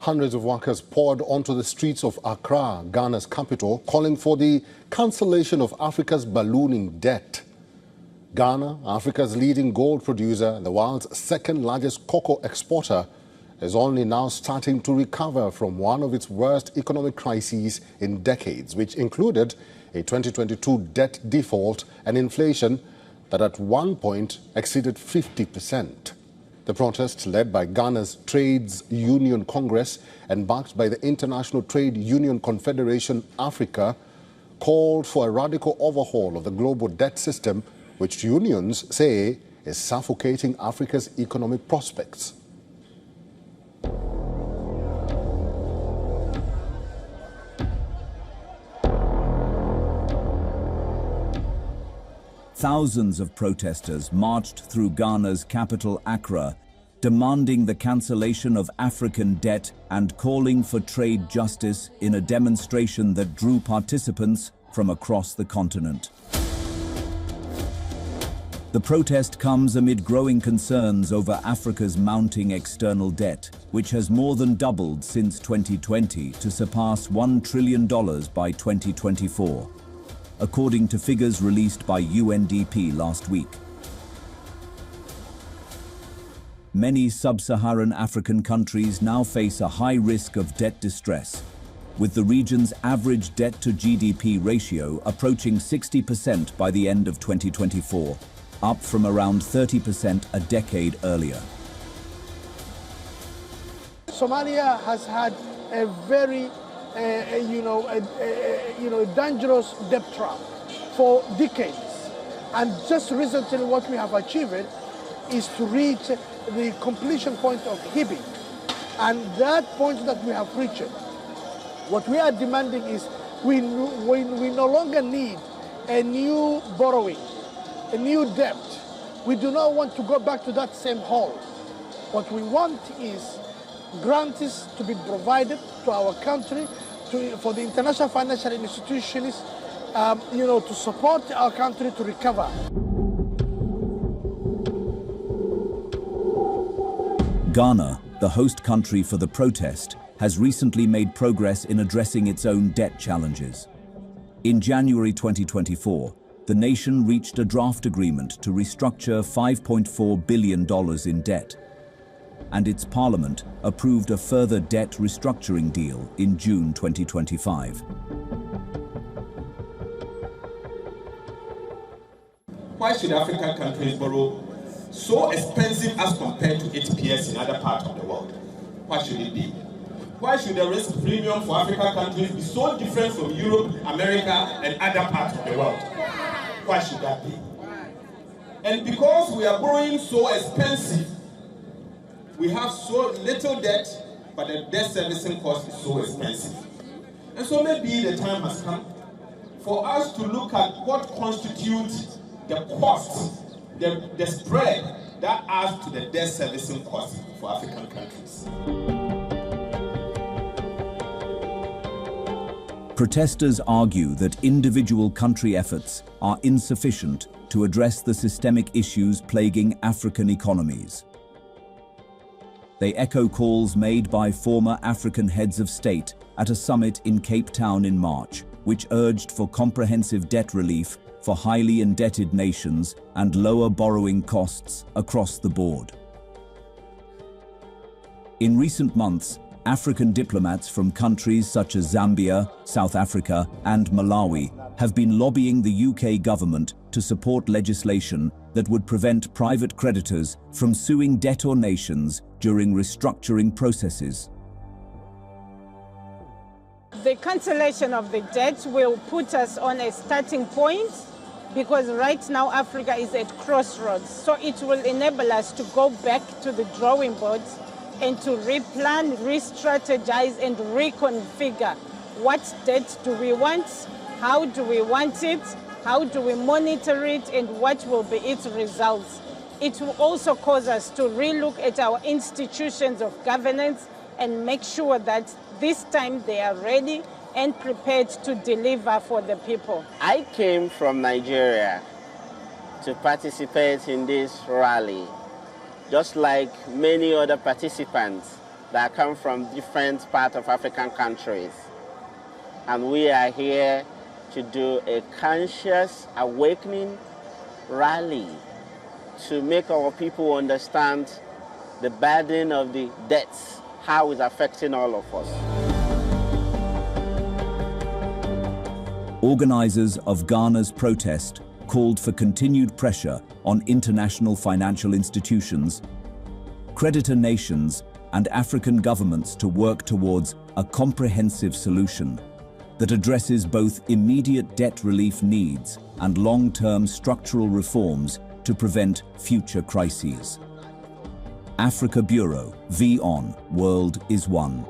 Hundreds of workers poured onto the streets of Accra, Ghana's capital, calling for the cancellation of Africa's ballooning debt. Ghana, Africa's leading gold producer and the world's second largest cocoa exporter, is only now starting to recover from one of its worst economic crises in decades, which included a 2022 debt default and inflation that at one point exceeded 50%. The protest, led by Ghana's Trades Union Congress and backed by the International Trade Union Confederation Africa, called for a radical overhaul of the global debt system, which unions say is suffocating Africa's economic prospects. Thousands of protesters marched through Ghana's capital, Accra, demanding the cancellation of African debt and calling for trade justice in a demonstration that drew participants from across the continent. The protest comes amid growing concerns over Africa's mounting external debt, which has more than doubled since 2020 to surpass $1 trillion by 2024. According to figures released by UNDP last week. Many sub-Saharan African countries now face a high risk of debt distress, with the region's average debt-to-GDP ratio approaching 60% by the end of 2024, up from around 30% a decade earlier. Somalia has had a very dangerous debt trap for decades. And just recently what we have achieved is to reach the completion point of Hibbing. And that point that we have reached, what we are demanding is we no longer need a new borrowing, a new debt. We do not want to go back to that same hole. What we want is grants to be provided to our country, for the international financial institutions, to support our country to recover. Ghana, the host country for the protest, has recently made progress in addressing its own debt challenges. In January 2024, the nation reached a draft agreement to restructure $5.4 billion in debt, and its parliament approved a further debt restructuring deal in June 2025. Why should African countries borrow so expensive as compared to its peers in other parts of the world? Why should it be? Why should the risk premium for African countries be so different from Europe, America, and other parts of the world? Why should that be? And because we are borrowing so expensive, we have so little debt, but the debt servicing cost is so expensive. And so maybe the time has come for us to look at what constitutes the cost, the spread that adds to the debt servicing cost for African countries. Protesters argue that individual country efforts are insufficient to address the systemic issues plaguing African economies. They echo calls made by former African heads of state at a summit in Cape Town in March, which urged for comprehensive debt relief for highly indebted nations and lower borrowing costs across the board. In recent months, African diplomats from countries such as Zambia, South Africa, and Malawi have been lobbying the UK government to support legislation that would prevent private creditors from suing debtor nations during restructuring processes. The cancellation of the debt will put us on a starting point, because right now Africa is at crossroads. So it will enable us to go back to the drawing board and to replan, re-strategize, and reconfigure. What debt do we want? How do we want it? How do we monitor it? And what will be its results? It will also cause us to relook at our institutions of governance and make sure that this time they are ready and prepared to deliver for the people. I came from Nigeria to participate in this rally, just like many other participants that come from different parts of African countries. And we are here to do a conscious awakening rally to make our people understand the burden of the debts, how it's affecting all of us. Organizers of Ghana's protest called for continued pressure on international financial institutions, creditor nations, and African governments to work towards a comprehensive solution that addresses both immediate debt relief needs and long-term structural reforms to prevent future crises. Africa Bureau, WION World is One.